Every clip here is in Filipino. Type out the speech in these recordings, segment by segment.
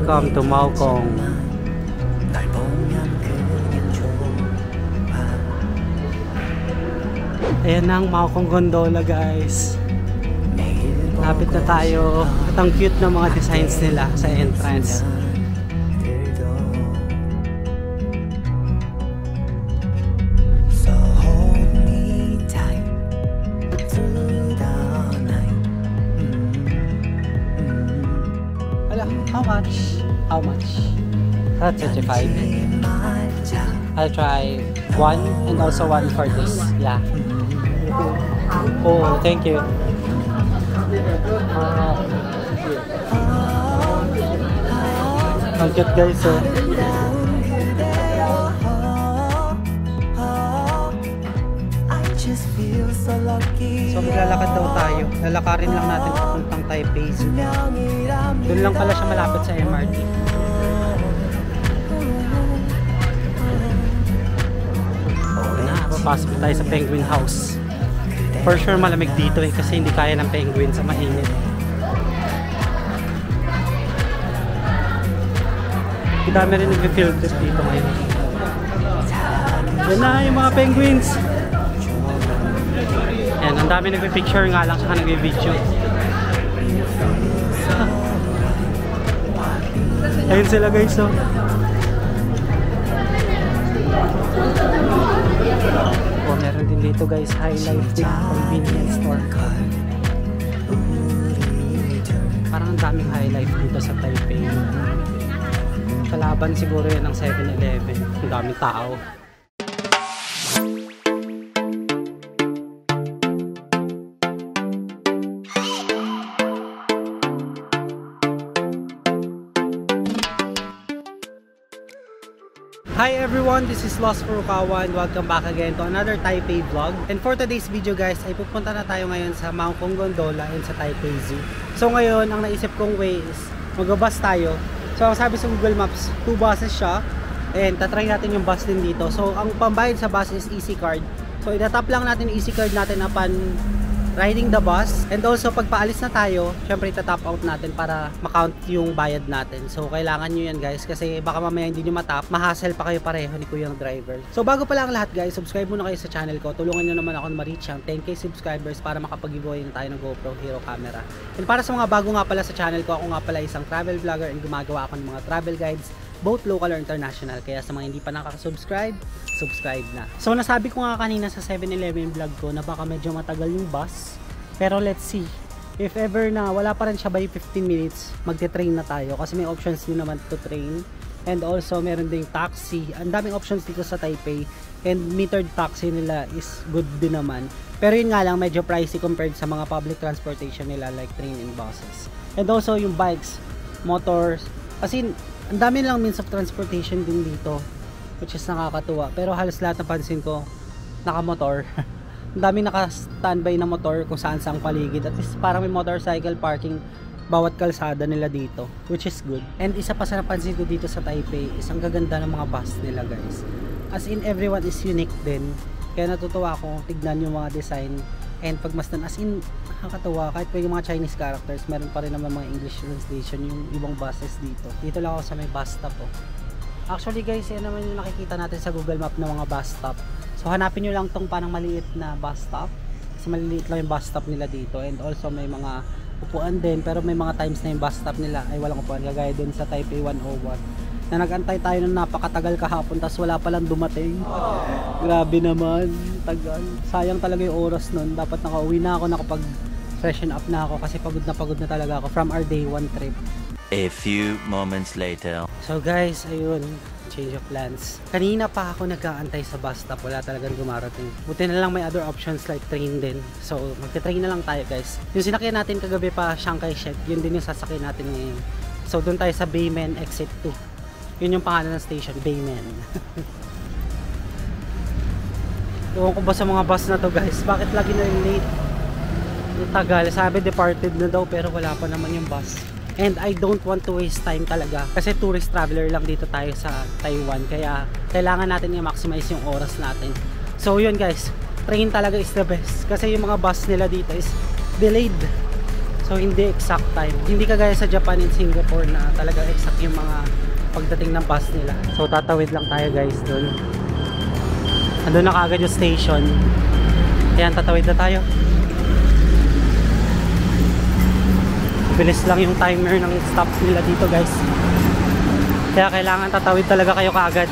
Welcome to Maokong. Ayan na ang Maokong Gondola, guys. Lapit na tayo. At ang cute ng mga designs nila sa entrance. How much? How much? That's 35. I'll try one and also one for this. Yeah. Oh, thank you. Ang cute, guys. Oh. So maglalakad daw tayo. Lalakarin lang natin papuntang Taipei Zoo. Doon lang pala siya malapit sa MRT. Papasok tayo sa Penguin House. For sure malamig dito eh, kasi hindi kaya ng penguin sa mainit. Ang dami rin nag-field trip dito ngayon. Yan na yung mga penguins. Yan, ang dami nagpe-picture nga lang, saka nagbe-video. Ayun sila, guys, oh. Oh, meron din dito, guys, High Life din, convenience store. Parang ang daming High Life dito sa Taipei. Kalaban siguro yan ng 7-Eleven. Ang daming tao. Hi everyone, this is Lost Furukawa and welcome back again to another Taipei vlog. And for today's video, guys, ay pupunta na tayo ngayon sa Maokong Gondola and sa Taipei Zoo. So ngayon, ang naisip kong way is mag-bus tayo. So ang sabi sa Google Maps, 2 buses siya and tatry natin yung bus din dito. So ang pambayad sa bus is EC card. So itatap lang natin yung EC card natin upon riding the bus, and also pag paalis na tayo, syempre itatap out natin para makount yung bayad natin. So kailangan nyo yan, guys, kasi baka mamaya hindi nyo matap, mahassle pa kayo pareho ni kuyang driver. So bago pa lang lahat, guys, subscribe muna kayo sa channel ko. Tulungan nyo naman ako na ma-reach ang 10k subscribers para makapag-giveaway tayo ng GoPro Hero camera. And para sa mga bago nga pala sa channel ko, ako nga pala isang travel vlogger and gumagawa ako ng mga travel guides, both local or international. Kaya sa mga hindi pa nakaka-subscribe, subscribe na. So nasabi ko nga kanina sa 7-Eleven vlog ko na baka medyo matagal yung bus. Pero let's see. If ever na wala pa rin siya by 15 minutes, magte-train na tayo. Kasi may options din naman to train. And also meron ding taxi. Ang daming options dito sa Taipei. And metered taxi nila is good din naman. Pero yun nga lang, medyo pricey compared sa mga public transportation nila like train and buses. And also yung bikes, motors. As in, ang dami lang means of transportation din dito, which is nakakatuwa. Pero halos lahat napansin ko nakamotor. Ang dami naka-standby na motor kung saan saang paligid. At least parang may motorcycle parking bawat kalsada nila dito, which is good. And isa pa sa napansin ko dito sa Taipei is ang gaganda ng mga bus nila, guys. As in, everyone is unique din. Kaya natutuwa ako tignan yung mga design and pagmasdan. As in, nakakatuwa. Kahit pa yung mga Chinese characters, meron pa rin naman mga English translation yung ibang buses dito. Dito lang ako sa may bus stop, oh. Actually, guys, yan naman yung nakikita natin sa Google Map ng mga bus stop. So hanapin nyo lang tong parang maliit na bus stop. Kasi maliliit lang yung bus stop nila dito. And also may mga upuan din. Pero may mga times na yung bus stop nila ay walang upuan. Kagaya dun sa Taipei 101. Na nag-antay tayo ng napakatagal kahapon. Tapos wala palang dumating. Grabe naman. Tagal. Sayang talaga yung oras nun. Dapat nakauwi na ako. Nakapag-freshen up na ako. Kasi pagod na talaga ako from our day 1 trip. A few moments later. So guys, ayun, change of plans. Kanina pa ako nag-aantay sa bus stop, wala talagang dumarating. Buti na lang may other options like train din. So magte-train na lang tayo, guys. Yung sinakyan natin kagabi pa Chiang Kai-shek, yun din yung sasakyan natin ngayon. So doon tayo sa Baymen Exit 2. Yun yung pangalan ng station, Baymen. Ewan ko ba sa mga bus na to, guys, bakit lagi na yung late? Yung tagal, sabi departed na daw pero wala pa naman yung bus. And I don't want to waste time talaga kasi tourist traveler lang dito tayo sa Taiwan, kaya kailangan natin i-maximize yung oras natin. So yun, guys, train talaga is the best kasi yung mga bus nila dito is delayed. So hindi exact time. Hindi kagaya sa Japan and Singapore na talaga exact yung mga pagdating ng bus nila. So tatawid lang tayo guys doon. Andun na kaagad yung station. Ayan, tatawid na tayo. Bilis lang yung timer ng stop nila dito guys. Kaya kailangan tatawid talaga kayo kaagad.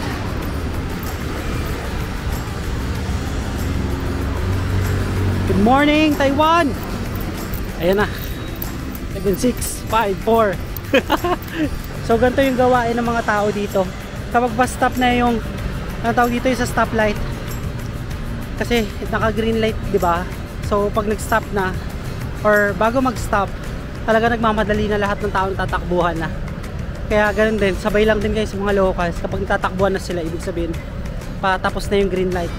Good morning, Taiwan! Ayan na. 7, 6, 5, 4. So ganito yung gawain ng mga tao dito. Kapag bus stop na yung tawag dito yung sa stoplight. Kasi naka green light, di ba? So pag nag-stop na or bago mag-stop, talaga nagmamadali na lahat ng tao tatakbuhan na. Kaya ganun din, sabay lang din guys sa mga locals. Kapag tatakbuhan na sila, ibig sabihin patapos na yung green light.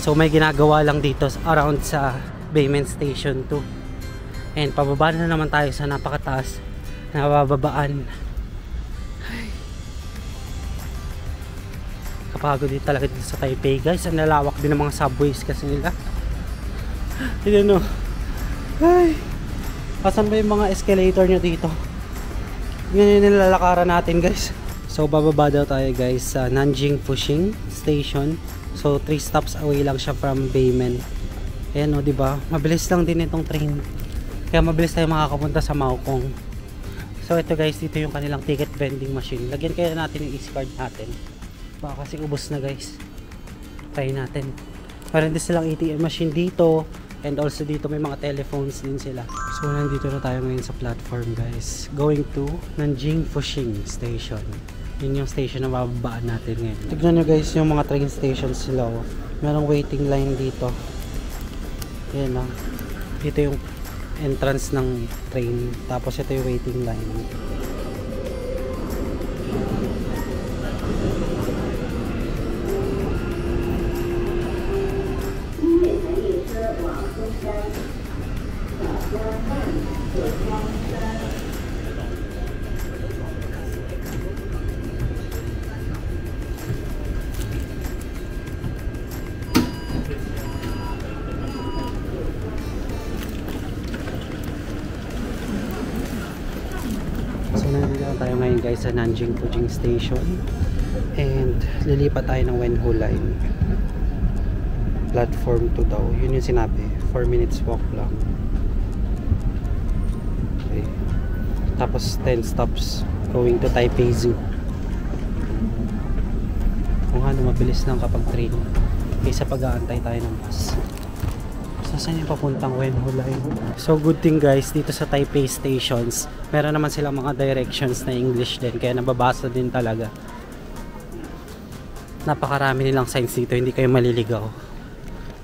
So may ginagawa lang dito around sa Baymen Station 2. And pababa na naman tayo sa napakataas na bababaan. Kapagod din talaga dito sa Taipei guys. Ang lalawak din ng mga subways kasi nila. Ayan o. Ay, asan ba yung mga escalator nyo dito? Yan yung nilalakaran natin guys. So bababa daw tayo guys sa Nanjing Fuxing Station. So 3 stops away lang siya from Baymen. Ayan o, diba? Mabilis lang din itong train. Kaya mabilis tayo makakapunta sa Maokong. So ito guys, dito yung kanilang ticket vending machine. Lagyan kaya natin yung e-card natin. Baka kasi ubos na guys. Try natin. Meron din silang ATM machine dito. And also dito may mga telephones din sila. So nandito na tayo ngayon sa platform guys. Going to Nanjing Fuxing Station. Yun yung station na bababaan natin ngayon. Tignan nyo guys yung mga train stations sila. Oh. Merong waiting line dito. Yan lang. Dito yung entrance ng train. Tapos ito yung waiting line. Nandito na tayo ngayon guys sa Nanjing Fuxing Station and lilipat tayo ng Wenhu Line platform 2 daw, yun yung sinabi. 4 minutes walk lang. Okay. Tapos 10 stops going to Taipei Zoo. Kung ano, mabilis lang kapag train kaysa pag-aantay tayo ng bus. Saan yung papuntang Wenhu Line? So good thing guys, dito sa Taipei stations meron naman silang mga directions na English din, kaya nababasa din talaga. Napakarami nilang signs dito, hindi kayo maliligaw.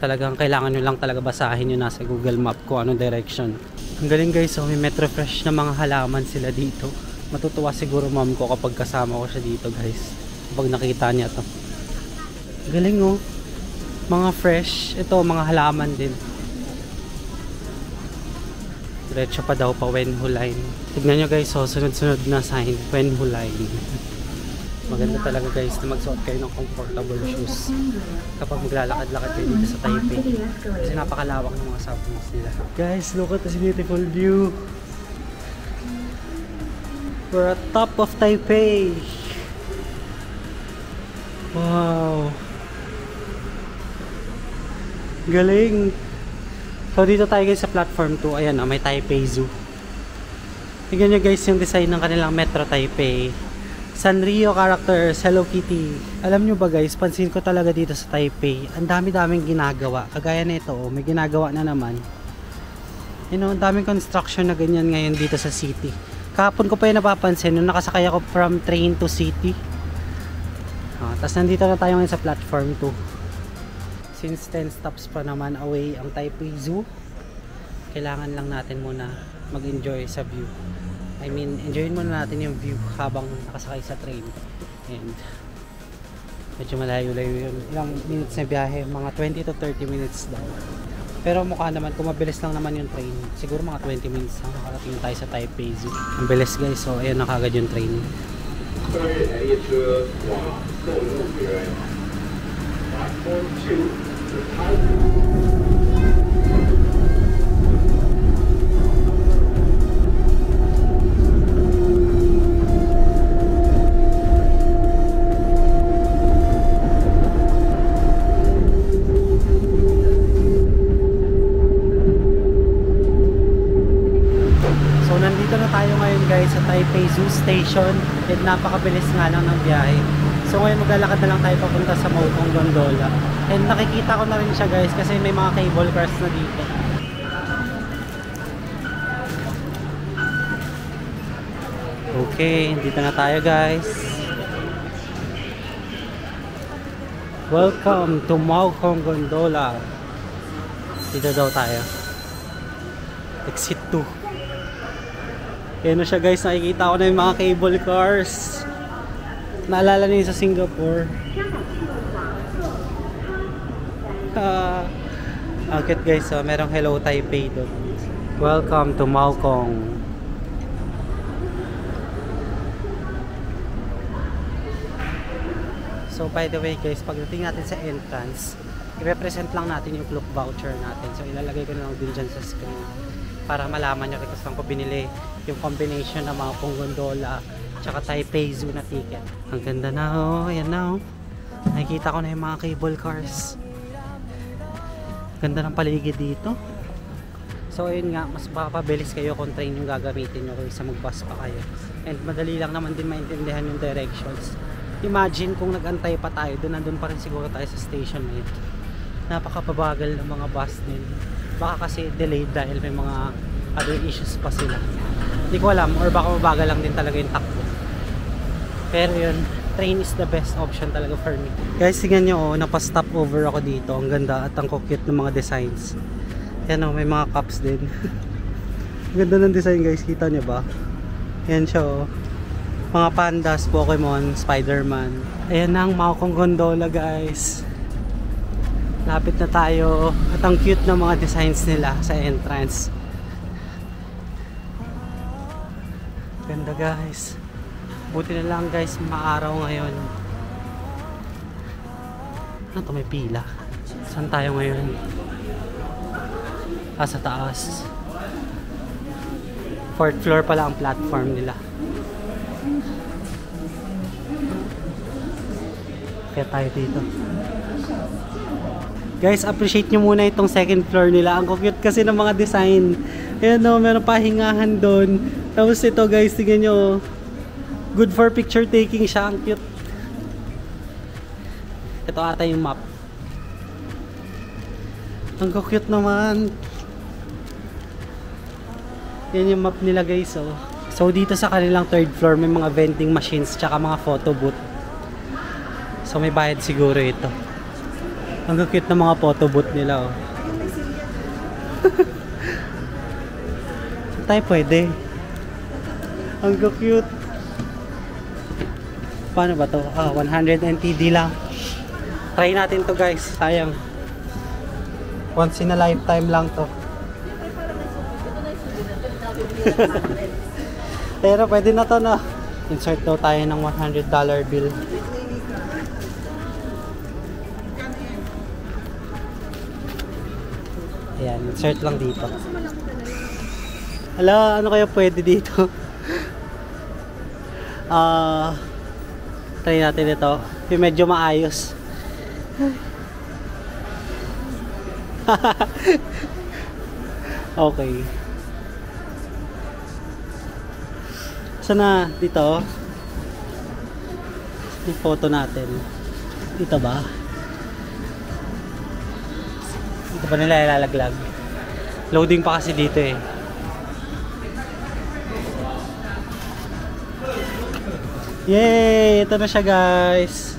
Talagang kailangan nyo lang talaga basahin yung nasa Google Map kung anong direction. Ang galing guys, so may Metro Fresh na mga halaman sila dito. Matutuwa siguro mom ko kapag kasama ko siya dito guys, kapag nakita niya to. Galing oh, mga fresh, ito mga halaman din. Diretso pa daw pa Wenhu Line. Tignan nyo guys, so sunod-sunod na sign, Wenhu Line. Maganda talaga guys na magsuot kayo ng comfortable shoes kapag maglalakad-lakad kayo dito sa Taipei. Kasi napakalawak ng mga subways nila. Guys, look at this beautiful view. We're at top of Taipei. Wow. Galing. So dito tayo guys sa platform 2. Ayan, may Taipei Zoo. Tignan nyo guys yung design ng kanilang Metro Taipei. Sanrio characters, Hello Kitty. Alam nyo ba guys, pansin ko talaga dito sa Taipei, ang dami-daming ginagawa. Kagaya nito, oh, may ginagawa na naman. You know, ang daming construction na ganyan ngayon dito sa city. Kahapon ko pa yung napapansin nung nakasakay ako from train to city. Tapos nandito na tayo ngayon sa platform 2. Since 10 stops pa naman away ang Taipei Zoo, kailangan lang natin muna mag-enjoy sa view. I mean, enjoyin muna natin yung view habang nakasakay sa train. And medyo malayo-layo yun. Ilang minutes na biyahe, mga 20 to 30 minutes daw. Pero mukha naman, kung mabilis lang naman yung train, siguro mga 20 minutes lang nakarating tayo sa Taipei Zoo. Ang bilis guys, so ayan na kagad yung train. 客人列车往购物园。Platform 2, the Taipei. So nandito na tayo ngayon guys sa Taipei Zoo Station and napakabilis nga lang ng biyahe. So ngayon maglalakad na lang tayo papunta sa Maokong Gondola. And nakikita ko na rin siya guys kasi may mga cable cars na dito. Okay, dito na tayo guys. Welcome to Maokong Gondola. Dito daw tayo. Exit 2. Ayan na siya guys, nakikita ko na yung mga cable cars. Naalala niyo sa Singapore. Ang cute guys, so, merong Hello Taipei doon. Welcome to Maokong. So by the way guys, pagdating natin sa entrance, i-represent lang natin yung clock voucher natin. So ilalagay ko na lang din dyan sa screen para malaman nyo kung saan ko binili yung combination ng mga Gondola tsaka Taipei Zoo na ticket. Ang ganda na oh, ayan na oh. Nakikita ko na yung mga cable cars. Ganda ng paligid dito. So ayun nga, mas makapabilis kayo kung train yung gagamitin nyo kaysa mag-bus pa kayo. And madali lang naman din maintindihan yung directions. Imagine kung nag-antay pa tayo, nandun pa rin siguro tayo sa station na ito. Napakababagal ng mga bus din. Baka kasi delayed dahil may mga other issues pa sila. Hindi ko alam, or baka mabagal lang din talaga yung takbo. Pero yun, train is the best option talaga for me. Guys, tingnan nyo, napa-stop over ako dito. Ang ganda at ang cute ng mga designs. Yan o, may mga cups din. Ang ganda ng design guys, kita nyo ba? Yan siya o. Mga pandas, Pokemon, Spider-Man. Ayan na ang Maokong Gondola guys. Lapit na tayo. At ang cute ng mga designs nila sa entrance. Ganda guys. Buti na lang guys, maaraw ngayon. Ano to, may pila? Saan tayo ngayon? Sa taas. 4th floor pala ang platform nila. Kaya tayo dito. Guys, appreciate nyo muna itong 2nd floor nila. Ang cute kasi ng mga design. Ayan o, meron pahingahan doon. Tapos ito guys, tingnan nyo. Good for picture taking siya. Ang cute. Ito ata yung map. Ang cute naman. Yan yung map nila guys oh. So dito sa kanilang 3rd floor may mga vending machines tsaka mga photo booth. So may bayad siguro ito. Ang cute ng mga photo booth nila oh. Tayo pwede. Ang cute. Paano ba to? 100 NTD lang. Try natin to guys. Sayang. Once in a lifetime lang to. Pero pwede na to na. Insert daw tayo ng $100 bill. Ayan, insert lang dito. Hala, ano kaya pwede dito? Try natin ito. Yung medyo maayos. Okay. Sana dito. Yung photo natin. Dito ba? Dito pa nila ilalaglag. Loading pa kasi dito eh. Yay! Ito na siya guys.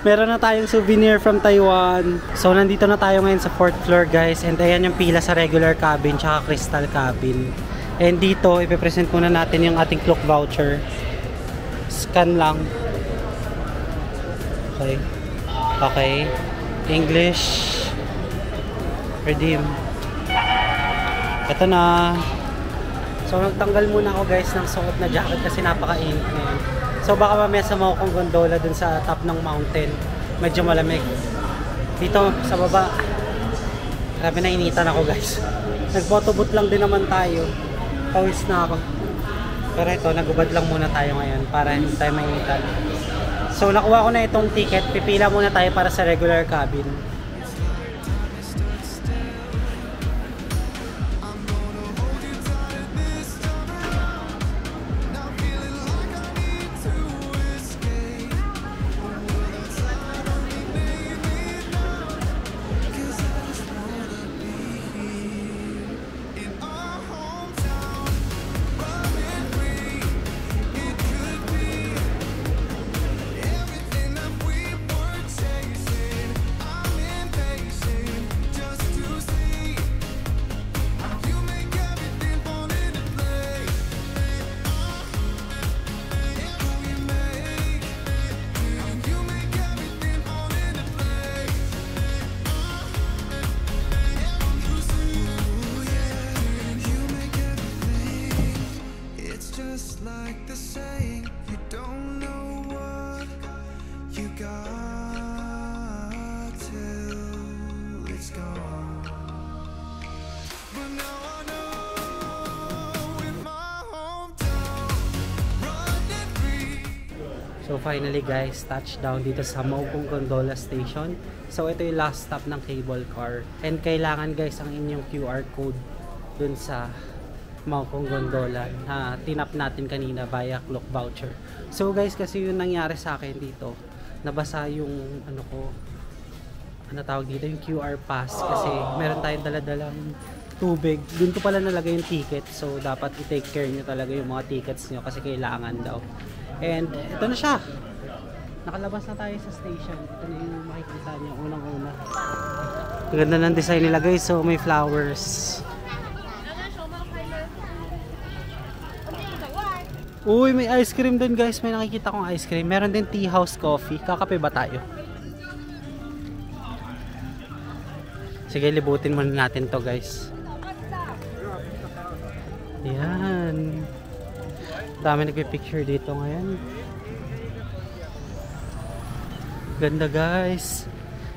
Meron na tayong souvenir from Taiwan. So nandito na tayo ngayon sa 4th floor guys. And ayan yung pila sa regular cabin tsaka crystal cabin. And dito ipipresent muna natin yung ating clock voucher. Scan lang. Okay. Okay. English. Redeem. Ito na. So nagtanggal muna ako guys ng suot na jacket kasi napakainit ngayon. So baka mamaya sa Maokong Gondola dun sa top ng mountain, medyo malamig. Dito sa baba, grabe na initan ako guys. Nag-photobooth lang din naman tayo. Pawis na ako. Pero ito, nagubad lang muna tayo ngayon para hindi tayo mainitan. So nakuha ko na itong ticket, pipila muna tayo para sa regular cabin. So finally guys, touchdown dito sa Maokong Gondola Station. So ito yung last stop ng cable car. And kailangan guys ang inyong QR code dun sa Maokong Gondola na tinap natin kanina via Klook voucher. So guys, kasi yung nangyari sa akin dito, nabasa yung tawag dito, yung QR pass kasi meron tayong daladalang tubig. Dun ko pala nalagay yung ticket. So dapat i-take care nyo talaga yung mga tickets nyo kasi kailangan daw. And ito na siya. Nakalabas na tayo sa station. Ito na yung makikita niyo unang-una. Ang ganda ng design nila guys. So may flowers. Uy, may ice cream dun guys. May nakikita kong ice cream. Meron din tea house coffee. Kakape ba tayo? Sige, libutin muna natin to guys. Yan. Dami nagpipicture dito ngayon. Ganda guys.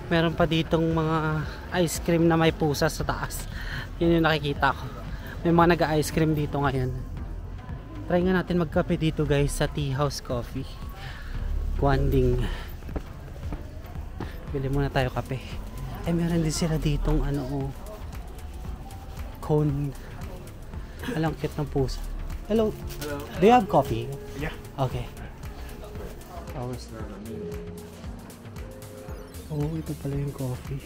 Meron pa ditong mga ice cream na may pusa sa taas. Yun yung nakikita ko. May mga nag-ice cream dito ngayon. Try nga natin magkape dito guys sa Tea House Coffee. Guanding. Bili muna tayo kape. Eh meron din sila ditong cone. Alang cute ng pusa. Hello. Hello. Do you have coffee? Yeah. Okay. How is that? Oh, ito pala yung coffee.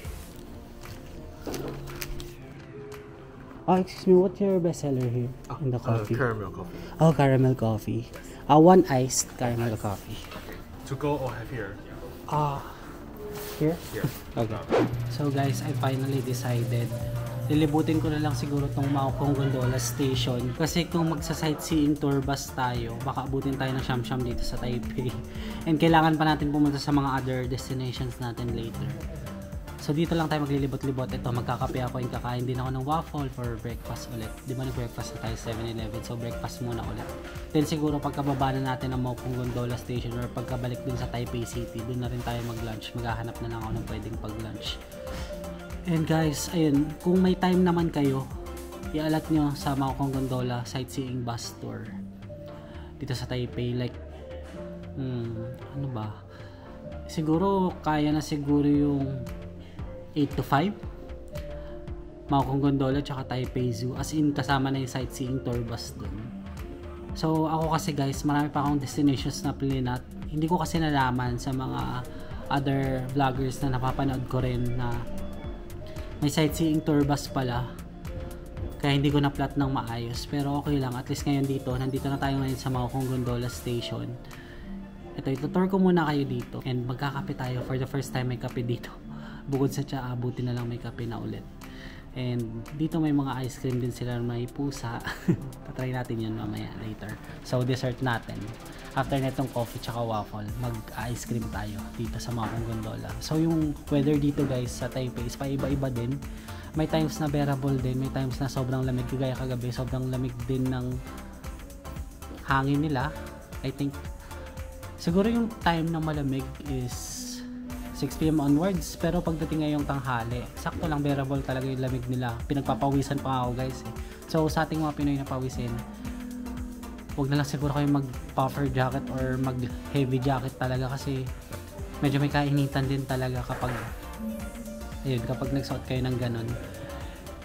Oh, excuse me, what's your best seller here in the coffee? Caramel coffee. Oh, caramel coffee. One iced caramel coffee. To go or have here? Here? Here. Okay. So guys, I finally decided. Lilibutin ko na lang siguro tong Maokong Gondola Station. Kasi kung magsa-sightseeing tour bus tayo, baka abutin tayo ng Siam-Siam dito sa Taipei. And kailangan pa natin pumunta sa mga other destinations natin later. So dito lang tayo maglilibot-libot. Ito, magkakape ako and kakain din ako ng waffle for breakfast ulit. Di ba nag-breakfast na tayo 7-Eleven? So breakfast muna ulit. Then siguro pagkababa na natin ng Maokong Gondola Station or pagkabalik dun sa Taipei City, dun na rin tayo mag-lunch. Maghahanap na lang ako ng pwedeng pag-lunch. And guys, ayun, kung may time naman kayo, ialat nyo sa Maokong Gondola sightseeing bus tour dito sa Taipei. Like, ano ba? Siguro, kaya na siguro yung 8 to 5 Maokong Gondola tsaka Taipei Zoo. As in, kasama na yung sightseeing tour bus dun. So, ako kasi guys, marami pa akong destinations na plinat. Hindi ko kasi nalaman sa mga other vloggers na napapanood ko rin na may sightseeing tour bus pala, kaya hindi ko na-plot ng maayos. Pero okay lang, at least ngayon nandito na tayo ngayon sa Maokong Gondola Station. Ito, itutour ko muna kayo dito and magkakape tayo. For the first time may kape dito. Bukod sa tsa, abuti na lang may kape na ulit. And dito may mga ice cream din sila, may pusa. Tatry natin yun mamaya later. So dessert natin. After netong coffee tsaka waffle, mag-ice cream tayo dito sa Maokong Gondola. So yung weather dito guys sa Taipei is paiba-iba din. may times na bearable din, may times na sobrang lamig, kagaya kagabi sobrang lamig din ng hangin nila. I think siguro yung time na malamig is 6 PM onwards, pero pagdating ngayong tanghali, sakto lang, bearable talaga yung lamig nila. Pinagpapawisan pa ako guys eh. So sa ating mga Pinoy na pawisin, huwag na lang siguro kayo mag puffer jacket or mag heavy jacket talaga, kasi medyo may kainitan din talaga kapag kapag nagsuot kayo ng ganun.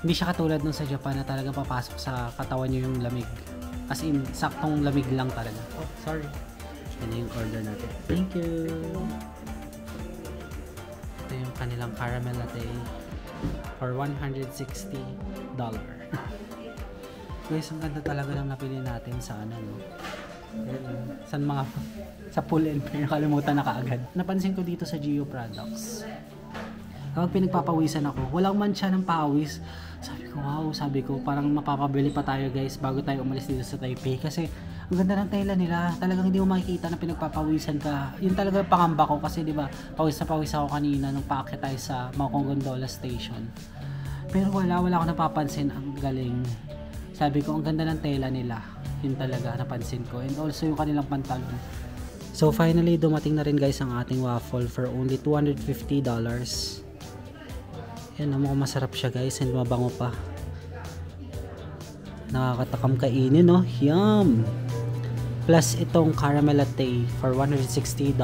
Hindi siya katulad nung sa Japan na talaga papasok sa katawan nyo yung lamig, as in saktong lamig lang talaga. Oh sorry, yan yung order natin. Thank you. Ito yung kanilang caramel latte for $160. Guys, ang ganda talaga ng napili natin sa ano, no? San mga sa Pull & Bear, nakalimutan na kaagad. Napansin ko dito sa Geo Products, kapag pinagpapawisan ako, walang mancha ng pawis. Sabi ko, wow, sabi ko, parang mapapabili pa tayo guys bago tayo umalis dito sa Taipei, kasi ang ganda ng tela nila. Talagang hindi mo makikita na pinagpapawisan ka. Yun talaga yung pangamba ko, kasi di ba pawis na pawis ako kanina nung paakyat tayo sa Maokong Gondola Station. Pero wala ako napapansin. Ang galing. Sabi ko, ang ganda ng tela nila. Yun talaga napansin ko. And also yung kanilang pantalon. So finally, dumating na rin guys ang ating waffle for only $250. Yan, mukhang masarap siya guys, and mabango pa. Nakakatakam kainin, no? Yum! Plus itong caramel latte for $160.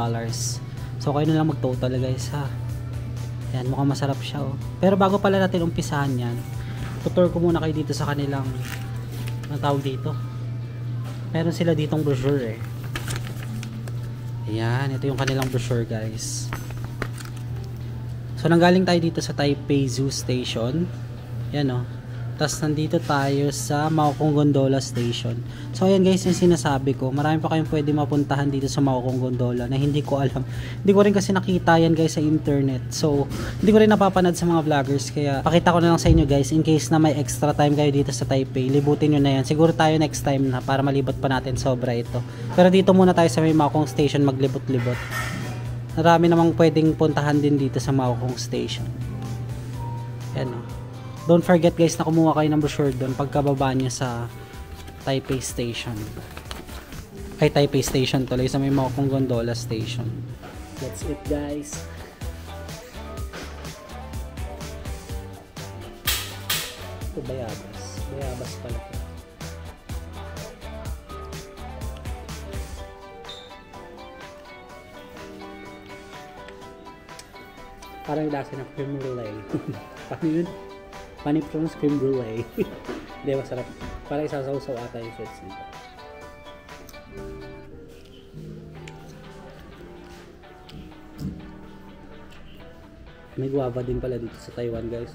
So kayo na lang mag-total guys ha. Yan, mukhang masarap siya oh. Pero bago pala natin umpisahan yan, tutur ko muna kayo dito sa kanilang, ang tawag dito, meron sila ditong brochure eh. Ayan, ito yung kanilang brochure guys. So nanggaling tayo dito sa Taipei Zoo Station. Yan oh. Tapos nandito tayo sa Maokong Gondola Station. So ayan guys, yung sinasabi ko, marami pa kayong pwede mapuntahan dito sa Maokong Gondola na hindi ko alam. Hindi ko rin kasi nakita yan guys sa internet. So hindi ko rin napapanood sa mga vloggers. Kaya pakita ko na lang sa inyo guys, in case na may extra time kayo dito sa Taipei, libutin nyo na yan. Siguro tayo next time na para malibot pa natin sobra ito. Pero dito muna tayo sa may Maokong Station maglibot-libot. Marami namang pwedeng puntahan din dito sa Maokong Station. Yan o. Don't forget guys na kumuha kayo ng brochure doon pagkababa nyo sa Taipei Station. Ay, Taipei Station tuloy, sa may Maokong Gondola Station. That's it guys. Ito bayabas. Bayabas pala ito. Parang lasa ng cream brulee. Paano yun? Paano from cream brulee? Hindi, masarap. Parang isasaw-saw ata yung fruits nito. May guava din pala dito sa Taiwan guys.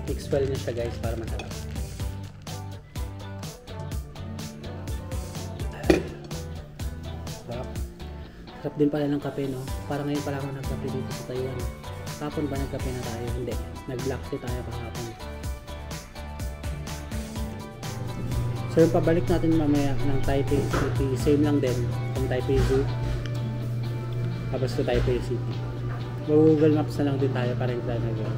Mix-well na siya guys para masarap. Sarap din pala ng kape, no? Parang ngayon pala ako nagkape dito sa Taiwan. Kapon ba nagkape na tayo? Hindi. Nag-black tea tayo kahapon. So yung pabalik natin mamaya ng Taipei City, same lang din. From Taipei Zoo tapos to Taipei City. Google Maps na lang din tayo para hindi tayo nagawa.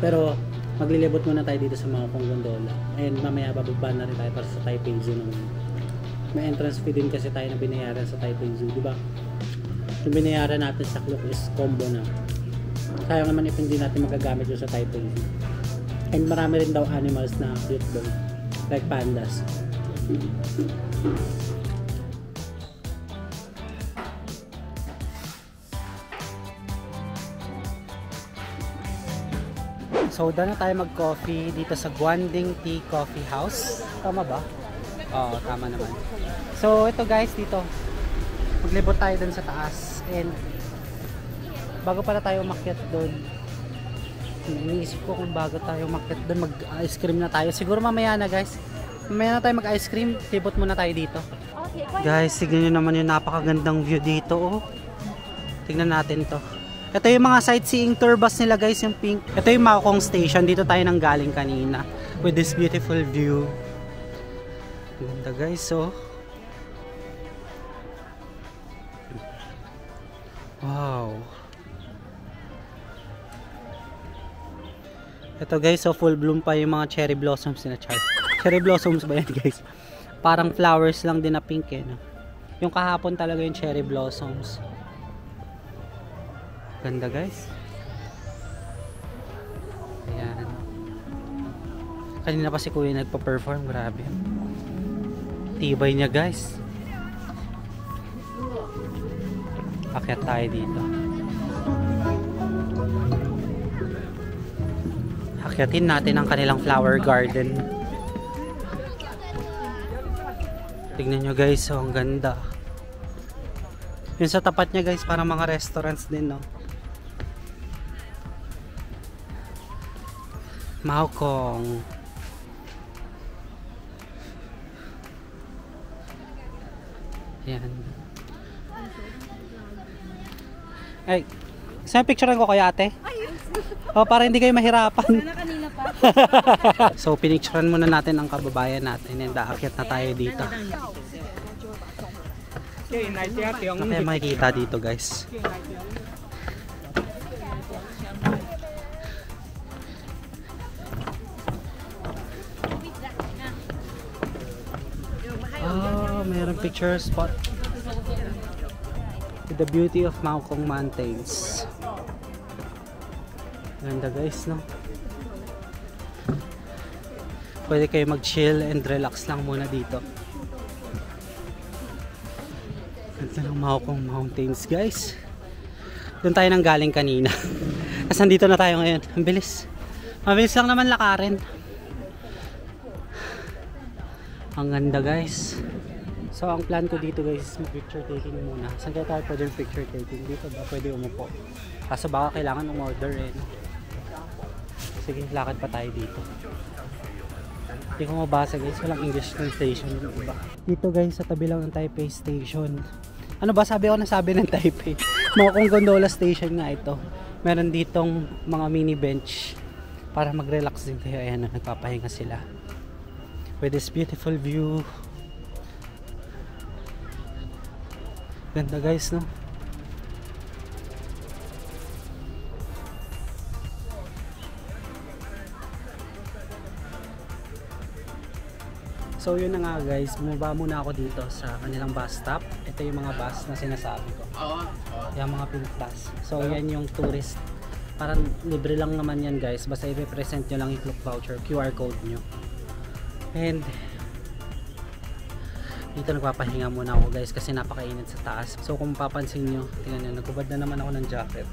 Pero maglilibot muna tayo dito sa Maokong Gondola. And mamaya bababa na rin tayo para sa Taipei Zoo naman. May entrance fee din kasi tayo na binayaran sa Taipei Zoo, di ba? Yung binayaran natin sa Klook is combo na. Sayang naman if hindi natin magagamit yun sa Taipei Zoo. And marami rin daw animals na cute doon, like pandas. So, doon na tayo mag-coffee dito sa Guanding Tea Coffee House. Tama ba? Oo, tama naman. So, ito guys, dito. Maglibot tayo doon sa taas. And, bago pala tayo umakyat doon, iniisip ko kung bago tayo umakyat doon, mag-ice cream na tayo. Siguro mamaya na guys. Mamaya na tayo mag-ice cream. Libot muna tayo dito. Guys, tignan nyo naman yung napakagandang view dito. Oh. Tignan natin to. Ito yung mga sightseeing tour bus nila guys, yung pink. Ito yung Maokong Station. Dito tayo nang galing kanina. With this beautiful view. Ganda guys, oh. Wow. Ito guys, so full bloom pa yung mga cherry blossoms na chart. Cherry blossoms ba yan guys? Parang flowers lang din na pink eh. No? Yung kahapon talaga yung cherry blossoms. Ganda guys. Ayan. Kanina pa si Kuya nagpa-perform. Grabe. Tibay niya guys. Akyat tayo dito. Akyatin natin ang kanilang flower garden. Tignan nyo guys. Oh, ang ganda. Yung sa tapat niya guys, parang mga restaurants din, no? Maokong. Yan. Ay, saan picturean ko kaya ate? O, para hindi kayo mahirapan. Kanina pa. So, pinicturean muna natin ang kababayan natin. And aakyat na tayo dito. Ano kaya makikita dito guys? Oh, mayroong picture spot with the beauty of Maokong Mountains. Ganda guys, no? Pwede kayo mag-chill and relax lang muna dito. Ganda ng Maokong Mountains guys. Doon tayo nang galing kanina. Kasi nandito na tayo ngayon. Ang bilis. Mabilis lang naman lakarin. Ang ganda guys. So ang plan ko dito guys, picture taking muna. Saan kaya tayo pwede picture taking? Dito ba pwede umupo? Kaso baka kailangan umorder eh. Sige, lakad pa tayo dito. Hindi ko mabasa guys, walang English translation yung iba. Dito guys, sa tabi lang ng Taipei Station. Ano ba sabi ko na sabi ng Taipei? Maokong Gondola Station nga ito. Meron ditong mga mini bench para mag-relax din kayo. Ayan na, nagpapahinga sila. With this beautiful view. Ganda guys, no? So yun na nga guys, bumaba muna ako dito sa kanilang bus stop. Ito yung mga bus na sinasabi ko. Yung mga pink bus. So yan yung tourist. Parang libre lang naman yan guys. Basta i-represent nyo lang yung Klook voucher, QR code nyo. And dito nagpapahinga muna ako guys kasi napakainit sa taas. So kung papansin nyo, tingnan nyo, nagubad na naman ako ng jacket.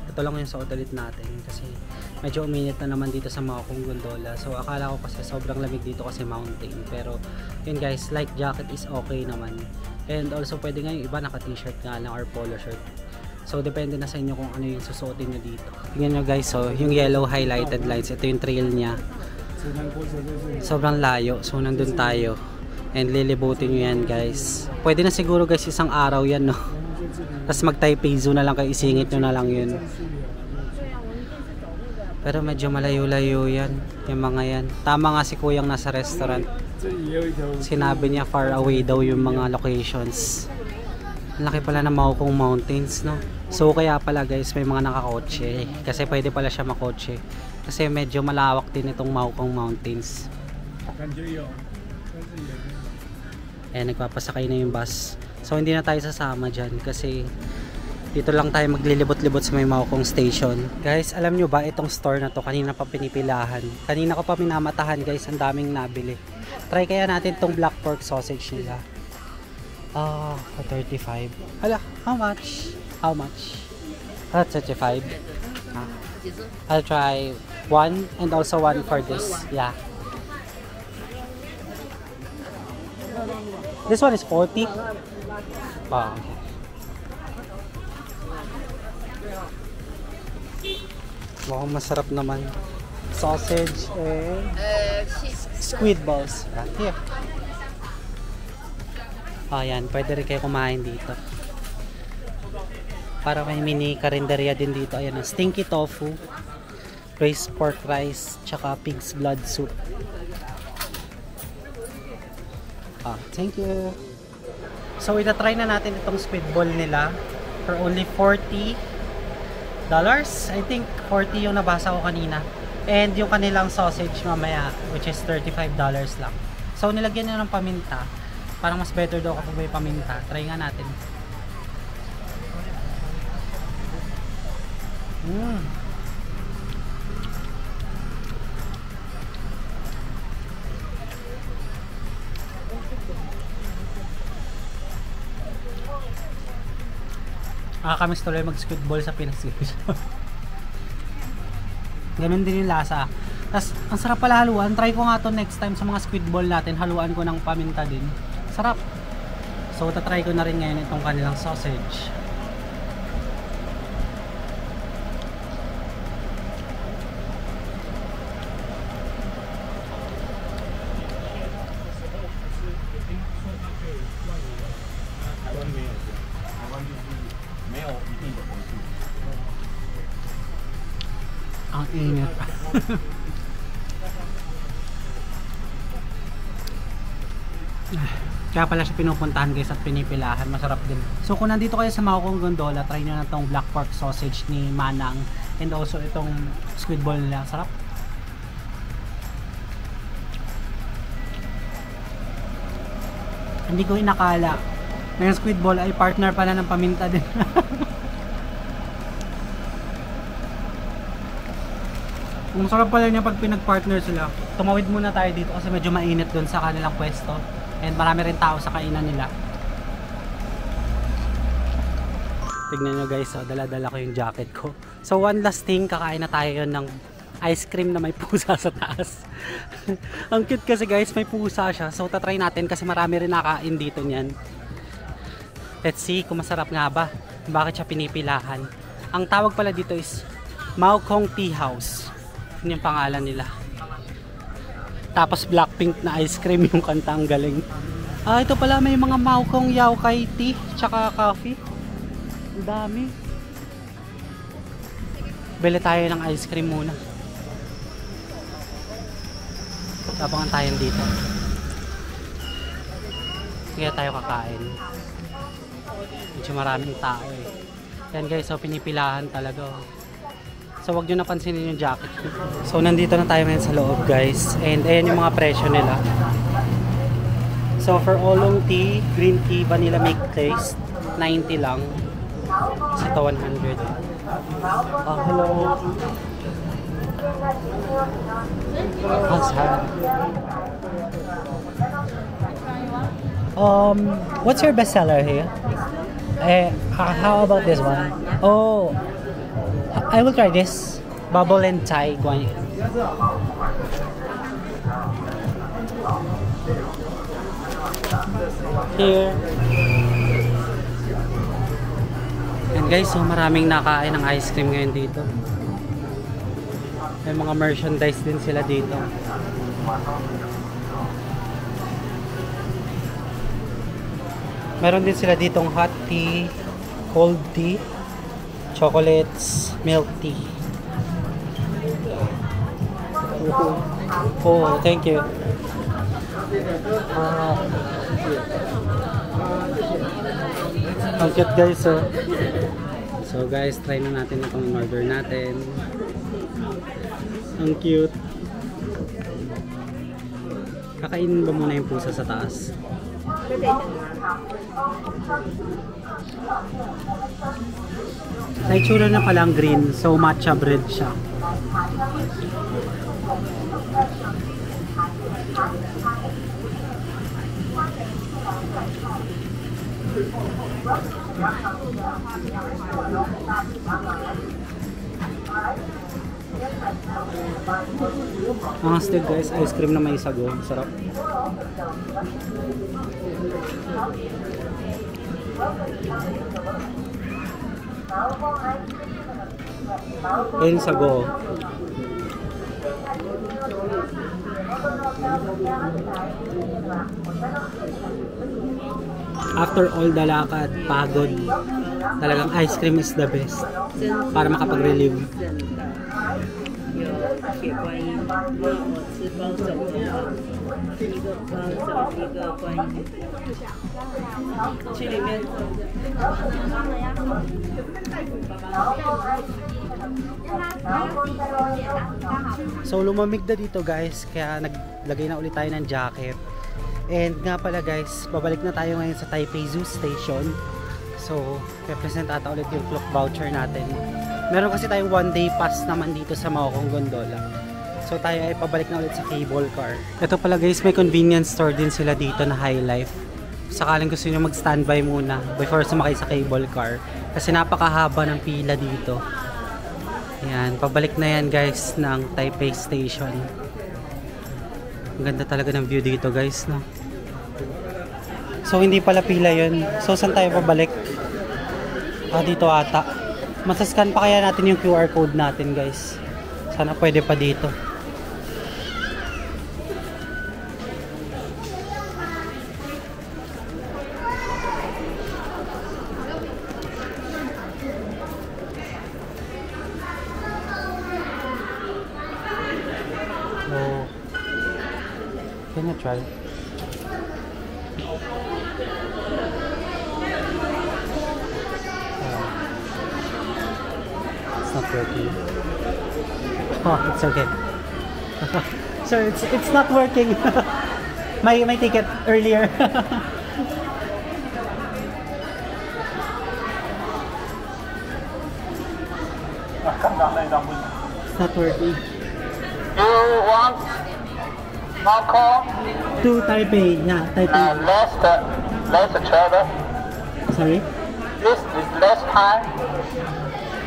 Ito lang yung suot ulit natin kasi medyo uminit na naman dito sa Maokong Gondola. So akala ko kasi sobrang lamig dito kasi mountain. Pero yun guys, light jacket is okay naman. And also pwede nga yung iba naka t-shirt nga lang or polo shirt. So depende na sa inyo kung ano yung susuotin nyo dito. Tingnan nyo guys, so yung yellow highlighted lines, ito yung trail nya. Sobrang layo, so nandun tayo. And lilibutin nyo yan guys. Pwede na siguro guys isang araw yan, no? Tapos mag Taipei Zoo na lang kayo, isingit nyo na lang yun. Pero medyo malayo-layo yan, yung mga yan. Tama nga si Kuyang nasa restaurant. Sinabi niya far away daw yung mga locations. Laki pala ng Maokong Mountains, no? So kaya pala guys, may mga nakakotse. Kasi pwede pala siya makotse. Kasi medyo malawak din itong Maokong Mountains. Eh, nagpapasakay na yung bus. So hindi na tayo sasama dyan kasi dito lang tayo maglilibot-libot sa may Maokong Station. Guys, alam nyo ba itong store na to kanina pa pinipilahan. Kanina ko pa minamatahan guys, ang daming nabili. Try kaya natin tong black pork sausage nila. For 35. Hala, how much? How much? 35. I'll try one and also one for this. Yeah. This one is 40. Wow. Mukhang masarap naman. Sausage and squid balls. Here. Ayan, pwede rin kayo kumain dito. Para may mini karinderya din dito. Ayan, stinky tofu, braised pork rice, tsaka pig's blood soup. Thank you. So, itatry na natin itong squid ball nila for only $40. I think 40 yung nabasa ko kanina. And yung kanilang sausage mamaya, which is $35 lang. So, nilagyan nila ng paminta. Parang mas better daw kapag may paminta. Try nga natin. Nakakamiss tuloy mag squid ball sa Pinas. Ganun din yung lasa. Tapos, ang sarap pala haluan. Try ko nga to next time sa mga squid ball natin. Haluan ko ng paminta din. Sarap. So, tatry ko na rin ngayon itong kanilang sausage. Ang init. Kaya pala siya pinupuntahan guys at pinipilahan. Masarap din. So kung nandito kayo sa Maokong Gondola, try nyo na itong black pork sausage ni Manang. And also itong squid ball nila. Sarap. Hindi ko inakala na yung squid ball ay partner pala ng paminta din. Ang sarap pala niya pag pinag-partner sila. Tumawid muna tayo dito kasi medyo mainit dun sa kanilang pwesto. And marami rin tao sa kainan nila. Tignan nyo guys, dala-dala ko yung jacket ko. So one last thing, kakain na tayo ng ice cream na may pusa sa taas. Ang cute kasi guys, may pusa siya. So tatry natin kasi marami rin nakain dito niyan. Let's see kung masarap nga ba. Bakit siya pinipilahan. Ang tawag pala dito is Maokong Tea House. Yun yung pangalan nila. Tapos Blackpink na ice cream yung kanta, ang galing. Ito pala may mga Maokong Yaokai tea tsaka coffee. Ang dami. Bili tayo ng ice cream muna. Tabangan tayo dito. Kaya tayo kakain. Medyo maraming tao eh. Yan guys, so pinipilahan talaga. So wag nyo napansinin yung jacket. So nandito na tayo ngayon sa loob guys. And ayan yung mga presyo nila. So for oolong tea, green tea, vanilla milk taste, 90 lang. Kasi ito 100. Hello. What's your bestseller here? How about this one? Oh, I will try this. Bubble and Thai guan. Here. And guys, so maraming nakain ng ice cream ngayon dito. May mga merchandise din sila dito. Meron din sila ditong hot tea, cold tea, chocolates, milk tea. Oh, thank you. Ang cute guys, oh. So guys, try na natin itong in-order natin. Ang cute. Kakainin ba muna yung pusa sa taas? Naitsura na palang green, so matcha bread siya. Ang astig guys, ice cream na may sago, sarap. Ayun sago. After all the lakad, pagod, talagang ice cream is the best para makapag-relieve. 有铁观音，那我吃包手的话，一个包手，一个观音，去里面。 So lumamig na dito guys, kaya naglagay na ulit tayo ng jacket. And nga pala guys, babalik na tayo ngayon sa Taipei Zoo Station. So represent ata ulit yung clock voucher natin. Meron kasi tayong 1-day pass naman dito sa Maokong Gondola. So tayo ay pabalik na ulit sa cable car. Ito pala guys, may convenience store din sila dito na High Life. Sakaling gusto nyo mag-standby muna before sumakay sa cable car. Kasi napakahaba ng pila dito. Ayan, pabalik na yan guys ng Taipei Station. Ang ganda talaga ng view dito guys, no? So hindi pala pila yun. So saan tayo pabalik? Dito ata. Masascan pa kaya natin yung QR code natin guys. Sana pwede pa dito. So, can you try? Not working. Oh, it's okay. So it's not working. my ticket earlier. It's not working. You want Marco? To Taipei, yeah, Taipei. Less travel. Sorry? This is less time.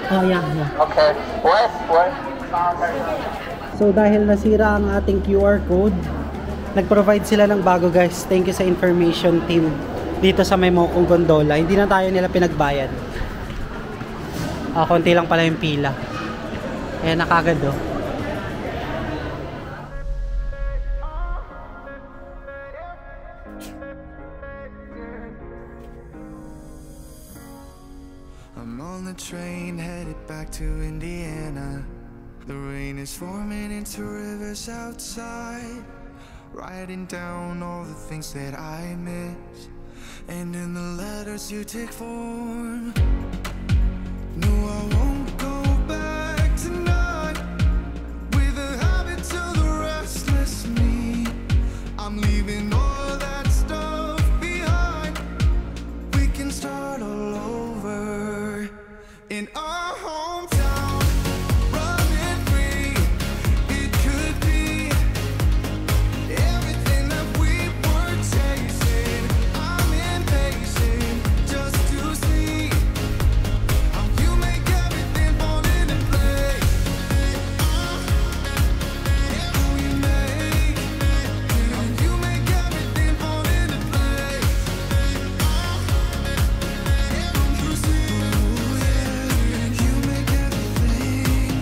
Oh, yeah. Okay. West. So dahil nasira ang ating QR code, nag-provide sila ng bago guys. Thank you sa information team dito sa may Maokong Gondola. Hindi na tayo nila pinagbayad. Konti lang pala yung pila. Ayan, nakagad oh. I'm on the train headed back to Indiana. The rain is forming into rivers outside, writing down all the things that I miss, and in the letters you take form. No, I won't go back tonight with the habits of the restless me. I'm leaving all that stuff behind. We can start all over in our hometown, running free. It could be everything that we were chasing. I'm impatient just to see how you make everything fall into place. How you make everything fall into place. You see, you make everything.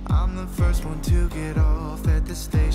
I'm the first one to get off at the station.